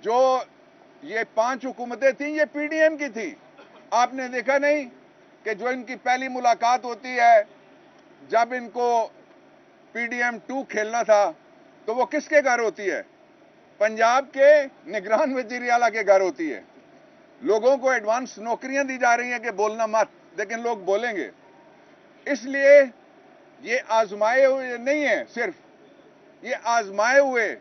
जो ये 5 हुकूमतें थीं, ये पीडीएम की थी। आपने देखा नहीं कि जो इनकी पहली मुलाकात होती है, जब इनको पीडीएम 2 खेलना था, तो वो किसके घर होती है? पंजाब के निगरान वजीर आला के घर होती है। लोगों को एडवांस नौकरियां दी जा रही हैं कि बोलना मत, लेकिन लोग बोलेंगे। इसलिए ये आजमाए हुए नहीं है, सिर्फ ये आजमाए हुए,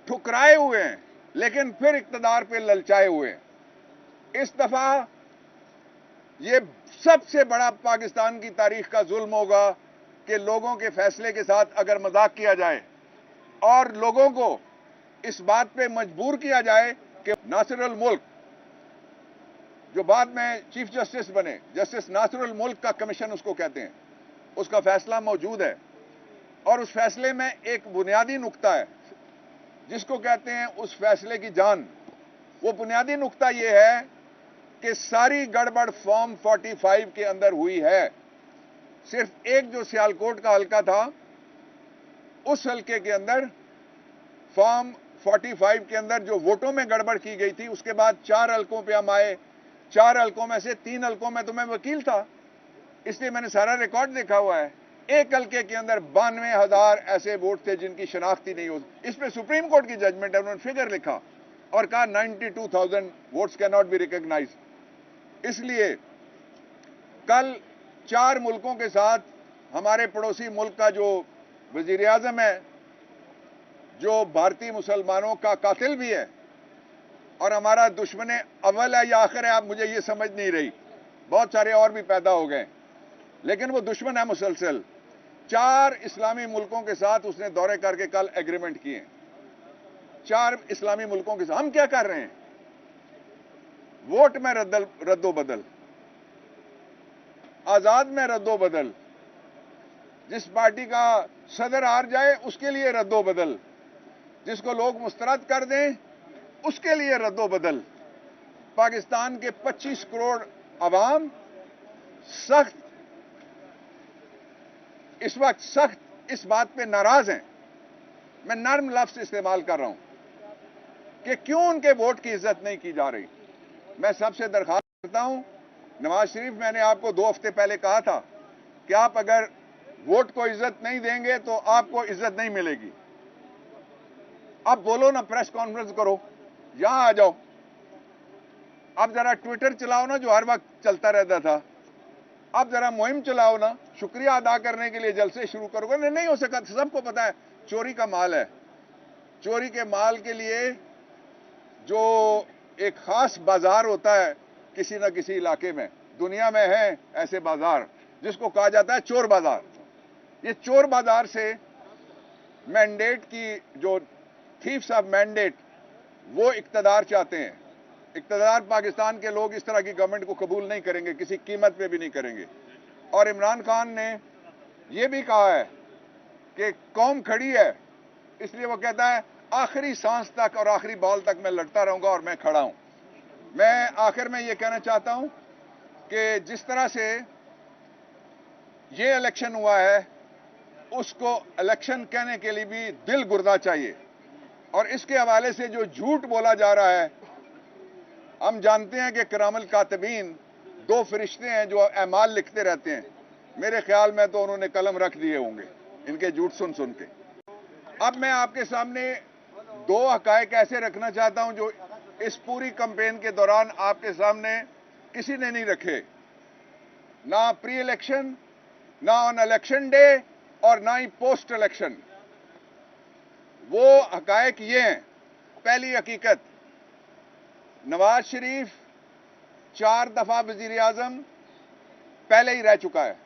ठुकराए हुए हैं, लेकिन फिर इक्तदार पे ललचाए हुए हैं। इस दफा ये सबसे बड़ा पाकिस्तान की तारीख का जुल्म होगा कि लोगों के फैसले के साथ अगर मजाक किया जाए और लोगों को इस बात पे मजबूर किया जाए कि नासिरुल मुल्क, जो बाद में चीफ जस्टिस बने, जस्टिस नासिरुल मुल्क का कमीशन उसको कहते हैं, उसका फैसला मौजूद है। और उस फैसले में एक बुनियादी नुक्ता है जिसको कहते हैं उस फैसले की जान। वो बुनियादी नुक्ता ये है कि सारी गड़बड़ फॉर्म 45 के अंदर हुई है। सिर्फ एक जो सियालकोट का हल्का था, उस हल्के के अंदर फॉर्म 45 के अंदर जो वोटों में गड़बड़ की गई थी, उसके बाद 4 हल्कों पे हम आए। 4 हल्कों में से 3 हल्कों में तो मैं वकील था, इसलिए मैंने सारा रिकॉर्ड देखा हुआ है। एक हल्के के अंदर 92,000 ऐसे वोट थे जिनकी शनाख्ती नहीं होती। इस पे सुप्रीम कोर्ट की जजमेंट है, उन्होंने फिगर लिखा और कहा 92,000 votes can not be recognise. इसलिए कल 4 मुल्कों के साथ हमारे पड़ोसी मुल्क का जो वजीर आजम है, जो भारतीय मुसलमानों का कातिल भी है और हमारा दुश्मन अव्वल है या आखिर है, आप मुझे ये समझ नहीं रही, बहुत सारे और भी पैदा हो गए, लेकिन वो दुश्मन है मुसलसल। 4 इस्लामी मुल्कों के साथ उसने दौरे करके कल एग्रीमेंट किए। 4 इस्लामी मुल्कों के साथ हम क्या कर रहे हैं? वोट में रद्दो बदल, आजाद में रद्दो बदल, जिस पार्टी का सदर हार जाए उसके लिए रद्दो बदल, जिसको लोग मुस्तरद कर दें उसके लिए रद्दो बदल। पाकिस्तान के 25 करोड़ अवाम सख्त, इस वक्त सख्त इस बात पे नाराज हैं। मैं नर्म लफ्ज इस्तेमाल कर रहा हूं कि क्यों उनके वोट की इज्जत नहीं की जा रही। मैं सबसे दरखास्त करता हूं, नवाज शरीफ, मैंने आपको 2 हफ्ते पहले कहा था कि आप अगर वोट को इज्जत नहीं देंगे तो आपको इज्जत नहीं मिलेगी। अब बोलो ना, प्रेस कॉन्फ्रेंस करो, यहां आ जाओ। अब जरा ट्विटर चलाओ ना, जो हर वक्त चलता रहता था। अब जरा मुहिम चलाओ ना, शुक्रिया अदा करने के लिए जलसे शुरू करोगे। नहीं हो सका, सबको पता है चोरी का माल है। चोरी के माल के लिए जो एक खास बाजार होता है किसी न किसी इलाके में, दुनिया में है ऐसे बाजार, जिसको कहा जाता है चोर बाजार। ये चोर बाजार से मैंडेट की, जो थीफ्स ऑफ मैंडेट, वो इक्तदार चाहते हैं। इक्तदार पाकिस्तान के लोग इस तरह की गवर्नमेंट को कबूल नहीं करेंगे, किसी कीमत पे भी नहीं करेंगे। और इमरान खान ने यह भी कहा है कि कौम खड़ी है, इसलिए वो कहता है आखिरी सांस तक और आखिरी बॉल तक मैं लड़ता रहूंगा और मैं खड़ा हूं। मैं आखिर में ये कहना चाहता हूं कि जिस तरह से ये इलेक्शन हुआ है, उसको इलेक्शन कहने के लिए भी दिल गुर्दा चाहिए। और इसके हवाले से जो झूठ बोला जा रहा है, हम जानते हैं कि करामल कातिबीन 2 फरिश्ते हैं जो अमाल लिखते रहते हैं। मेरे ख्याल में तो उन्होंने कलम रख दिए होंगे इनके झूठ सुन सुन के। अब मैं आपके सामने 2 हकायक ऐसे रखना चाहता हूं जो इस पूरी कैंपेन के दौरान आपके सामने किसी ने नहीं रखे, ना प्री इलेक्शन, ना ऑन इलेक्शन डे और ना ही पोस्ट इलेक्शन। वो हकायक ये हैं। पहली हकीकत, नवाज शरीफ 4 दफा वजीर आजम पहले ही रह चुका है।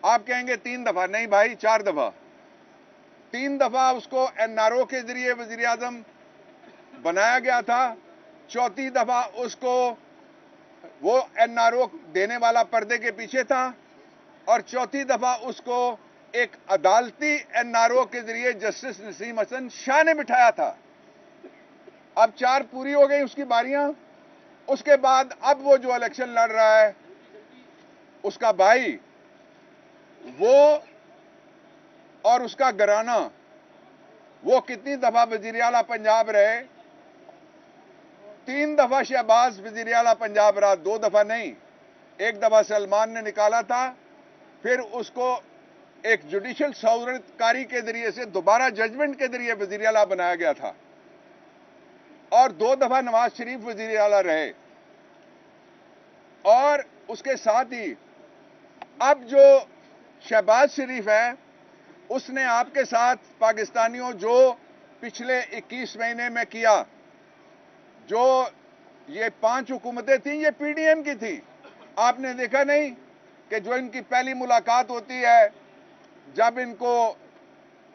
आप कहेंगे 3 दफा, नहीं भाई, 4 दफा। 3 दफा उसको एनआरओ के जरिए वजीर आजम बनाया गया था। 4थी दफा उसको वो एनआरओ देने वाला पर्दे के पीछे था और 4थी दफा उसको एक अदालती एनआरओ के जरिए जस्टिस नसीम हसन शाह ने बिठाया था। अब 4 पूरी हो गई उसकी बारियां। उसके बाद अब वो जो इलेक्शन लड़ रहा है, उसका भाई, वो और उसका घराना, वो कितनी दफा वजीर आला पंजाब रहे, 3 दफा शहबाज वजीर आला पंजाब रहा, 2 दफा नहीं। एक दफा सलमान ने निकाला था, फिर उसको एक जुडिशल सौरतकारी के जरिए से दोबारा जजमेंट के जरिए वजीर आला बनाया गया था, और 2 दफा नवाज शरीफ वजीर आला रहे। और उसके साथ ही अब जो शहबाज शरीफ है, उसने आपके साथ पाकिस्तानियों जो पिछले 21 महीने में किया, जो ये 5 हुकूमतें थीं, ये पीडीएम की थी। आपने देखा नहीं कि जो इनकी पहली मुलाकात होती है, जब इनको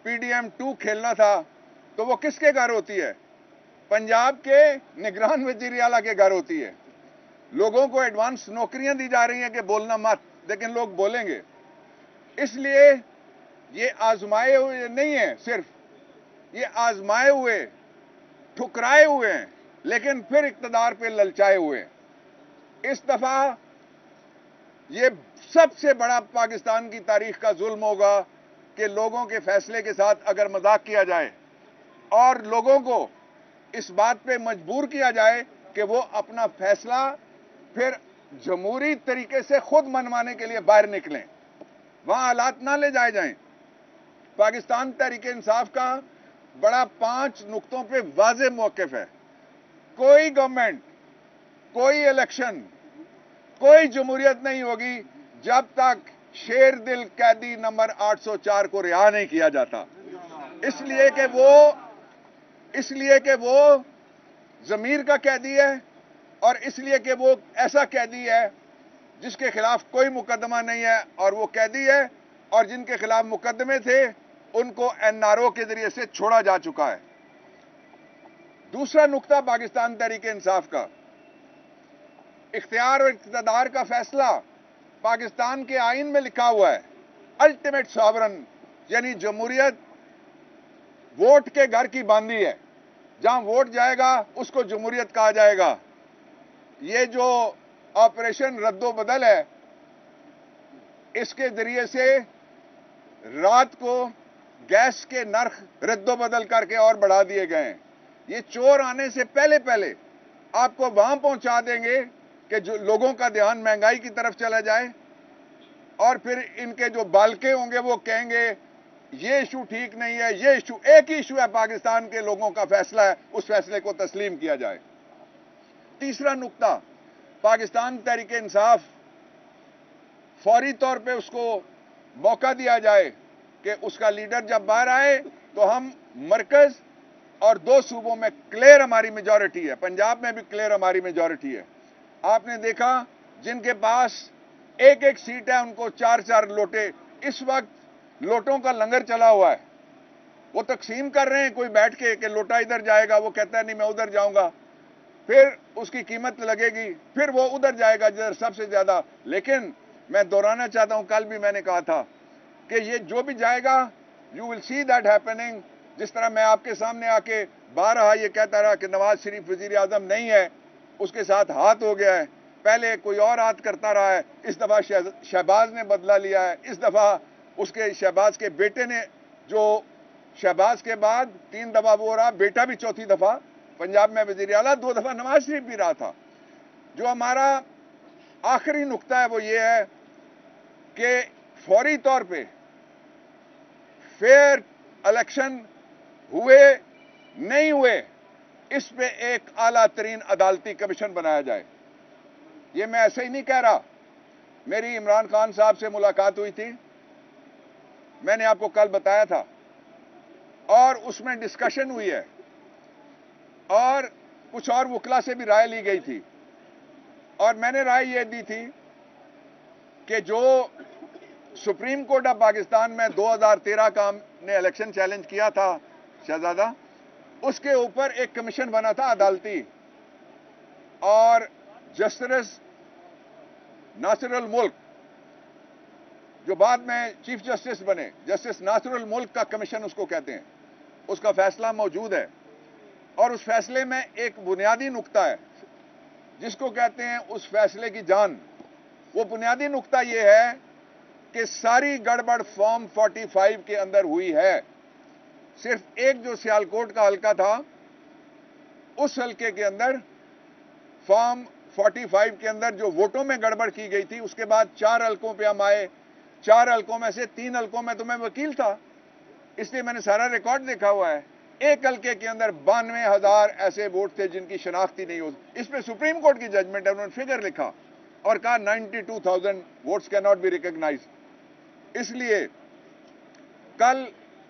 पीडीएम 2 खेलना था, तो वो किसके घर होती है? पंजाब के निगरान वजीर आला के घर होती है। लोगों को एडवांस नौकरियां दी जा रही हैं कि बोलना मत, लेकिन लोग बोलेंगे। इसलिए ये आजमाए हुए नहीं है, सिर्फ ये आजमाए हुए, ठुकराए हुए हैं, लेकिन फिर इक्तदार पे ललचाए हुए हैं। इस दफा ये सबसे बड़ा पाकिस्तान की तारीख का जुल्म होगा कि लोगों के फैसले के साथ अगर मजाक किया जाए और लोगों को इस बात पे मजबूर किया जाए कि वो अपना फैसला फिर जमहूरी तरीके से खुद मनवाने के लिए बाहर निकलें, वहां हालात ना ले जाए जाएं। पाकिस्तान तहरीक इंसाफ का बड़ा 5 नुक्तों पे वाज़ेह मौक़िफ़ है। कोई गवर्नमेंट, कोई इलेक्शन, कोई जमहूरियत नहीं होगी जब तक शेर दिल कैदी नंबर 804 को रिहा नहीं किया जाता। इसलिए कि वो ज़मीर का कैदी है, और इसलिए कि वो ऐसा कैदी है जिसके खिलाफ कोई मुकदमा नहीं है, और वो कैदी है और जिनके खिलाफ मुकदमे थे उनको एनआरओ के जरिए से छोड़ा जा चुका है। दूसरा नुक्ता पाकिस्तान तहरीक इंसाफ का, इख्तियार और इक़्तिदार का फैसला पाकिस्तान के आइन में लिखा हुआ है। अल्टीमेट सॉवरन यानी जमहूरियत वोट के घर की बांदी है, जहां वोट जाएगा उसको जमहूरियत कहा जाएगा। ये जो ऑपरेशन रद्दो बदल है, इसके जरिए से रात को गैस के नर्ख रद्दो बदल करके और बढ़ा दिए गए हैं। ये चोर आने से पहले पहले आपको वहां पहुंचा देंगे कि जो लोगों का ध्यान महंगाई की तरफ चला जाए, और फिर इनके जो बालके होंगे वो कहेंगे ये इशू ठीक नहीं है, ये इशू एक ही इशू है, पाकिस्तान के लोगों का फैसला है, उस फैसले को तस्लीम किया जाए। तीसरा नुक्ता, पाकिस्तान तहरीक इंसाफ फौरी तौर पे उसको मौका दिया जाए कि उसका लीडर जब बाहर आए तो हम मरकज और 2 सूबों में क्लियर हमारी मेजॉरिटी है, पंजाब में भी क्लियर हमारी मेजॉरिटी है। आपने देखा जिनके पास एक एक सीट है उनको 4-4 लोटे, इस वक्त लोटों का लंगर चला हुआ है, वो तकसीम कर रहे हैं। कोई बैठ के कि लोटा इधर जाएगा, वो कहता है नहीं मैं उधर जाऊंगा, फिर उसकी कीमत लगेगी, फिर वो उधर जाएगा जिधर सबसे ज्यादा। लेकिन मैं दोहराना चाहता हूं, कल भी मैंने कहा था कि ये जो भी जाएगा, you will see that happening. जिस तरह मैं आपके सामने आके बारहा ये कहता रहा कि नवाज शरीफ वजीर आजम नहीं है, उसके साथ हाथ हो गया है, पहले कोई और हाथ करता रहा है, इस दफा शहबाज ने बदला लिया है, इस दफा उसके शहबाज के बेटे ने, जो शहबाज के बाद 3 दफा वो रहा, बेटा भी 4थी दफा पंजाब में वजीर आला, 2 दफा नवाज शरीफ भी रहा था। जो हमारा आखिरी नुक्ता है वो ये है कि फौरी तौर पे फेयर इलेक्शन हुए नहीं हुए, इस पे एक आला तरीन अदालती कमीशन बनाया जाए। ये मैं ऐसे ही नहीं कह रहा, मेरी इमरान खान साहब से मुलाकात हुई थी, मैंने आपको कल बताया था, और उसमें डिस्कशन हुई है और कुछ और वकला से भी राय ली गई थी, और मैंने राय ये दी थी कि जो सुप्रीम कोर्ट ऑफ पाकिस्तान में 2013 का हमने इलेक्शन चैलेंज किया था शहजादा, उसके ऊपर एक कमीशन बना था अदालती, और जस्टिस नासिरुल मुल्क जो बाद में चीफ जस्टिस बने, जस्टिस नासिरुल मुल्क का कमीशन उसको कहते हैं, उसका फैसला मौजूद है। और उस फैसले में एक बुनियादी नुक्ता है जिसको कहते हैं उस फैसले की जान। वो बुनियादी नुक्ता ये है कि सारी गड़बड़ फॉर्म 45 के अंदर हुई है। सिर्फ एक जो सियालकोट का हल्का था, उस हल्के के अंदर फॉर्म 45 के अंदर जो वोटों में गड़बड़ की गई थी, उसके बाद 4 हलकों पे हम आए। 4 हलकों में से 3 हलकों में तो मैं वकील था, इसलिए मैंने सारा रिकॉर्ड देखा हुआ है। एक हलके के अंदर 92,000 ऐसे वोट थे जिनकी शनाख्ती नहीं हो। इस पे सुप्रीम कोर्ट की जजमेंट है, उन्होंने फिगर लिखा और कहा 92,000 votes can not be recognise. इसलिए कल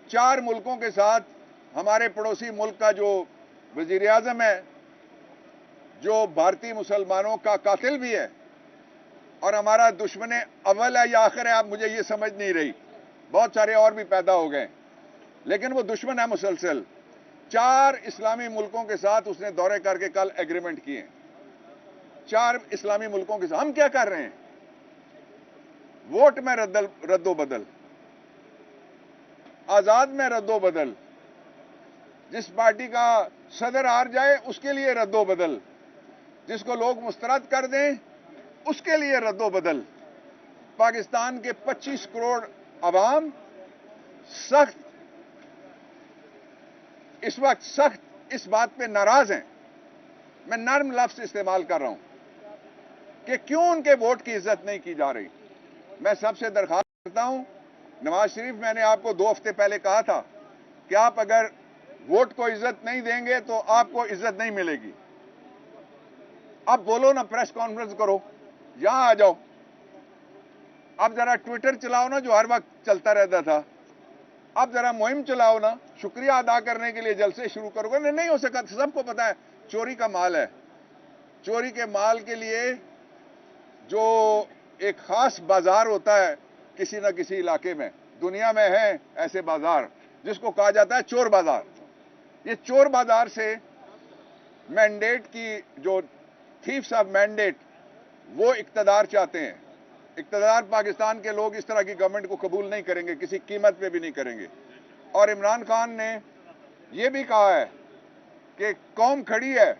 4 मुल्कों के साथ हमारे पड़ोसी मुल्क का जो वजीर आजम है, जो भारतीय मुसलमानों का कातिल भी है और हमारा दुश्मन अव्वल है या आखिर है, आप मुझे ये समझ नहीं रही, बहुत सारे और भी पैदा हो गए, लेकिन वो दुश्मन है मुसलसल। 4 इस्लामी मुल्कों के साथ उसने दौरे करके कल एग्रीमेंट किए। 4 इस्लामी मुल्कों के साथ हम क्या कर रहे हैं? वोट में रद्दो बदल, आजाद में रद्दो बदल, जिस पार्टी का सदर हार जाए उसके लिए रद्दो बदल, जिसको लोग मुस्तरद कर दें उसके लिए रद्दो बदल। पाकिस्तान के 25 करोड़ अवाम सख्त इस वक्त सख्त इस बात पे नाराज हैं, मैं नर्म लफ्ज इस्तेमाल कर रहा हूं, कि क्यों उनके वोट की इज्जत नहीं की जा रही। मैं सबसे दरख्वास्त करता हूं, नवाज शरीफ, मैंने आपको 2 हफ्ते पहले कहा था कि आप अगर वोट को इज्जत नहीं देंगे तो आपको इज्जत नहीं मिलेगी। अब बोलो ना, प्रेस कॉन्फ्रेंस करो, यहां आ जाओ। अब जरा ट्विटर चलाओ ना, जो हर वक्त चलता रहता था। अब जरा मुहिम चलाओ ना, शुक्रिया अदा करने के लिए जलसे शुरू करोगे। नहीं हो सका, सबको पता है चोरी का माल है। चोरी के माल के लिए जो एक खास बाजार होता है किसी न किसी इलाके में, दुनिया में है ऐसे बाजार, जिसको कहा जाता है चोर बाजार। ये चोर बाजार से मैंडेट की, जो थीफ्स ऑफ मैंडेट, वो इक्तदार चाहते हैं। इक्तदार पाकिस्तान के लोग इस तरह की गवर्नमेंट को कबूल नहीं करेंगे, किसी कीमत पे भी नहीं करेंगे। और इमरान खान ने यह भी कहा है कि कौम खड़ी है,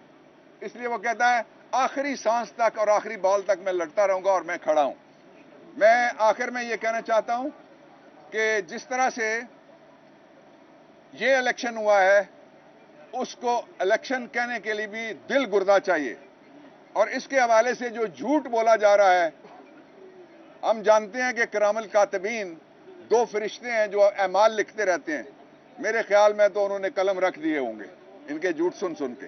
इसलिए वो कहता है आखिरी सांस तक और आखिरी बॉल तक मैं लड़ता रहूंगा और मैं खड़ा हूं। मैं आखिर में ये कहना चाहता हूं कि जिस तरह से ये इलेक्शन हुआ है, उसको इलेक्शन कहने के लिए भी दिल गुर्दा चाहिए। और इसके हवाले से जो झूठ बोला जा रहा है, हम जानते हैं कि करामल कातिबीन 2 फरिश्ते हैं जो अमाल लिखते रहते हैं। मेरे ख्याल में तो उन्होंने कलम रख दिए होंगे इनके झूठ सुन सुन के।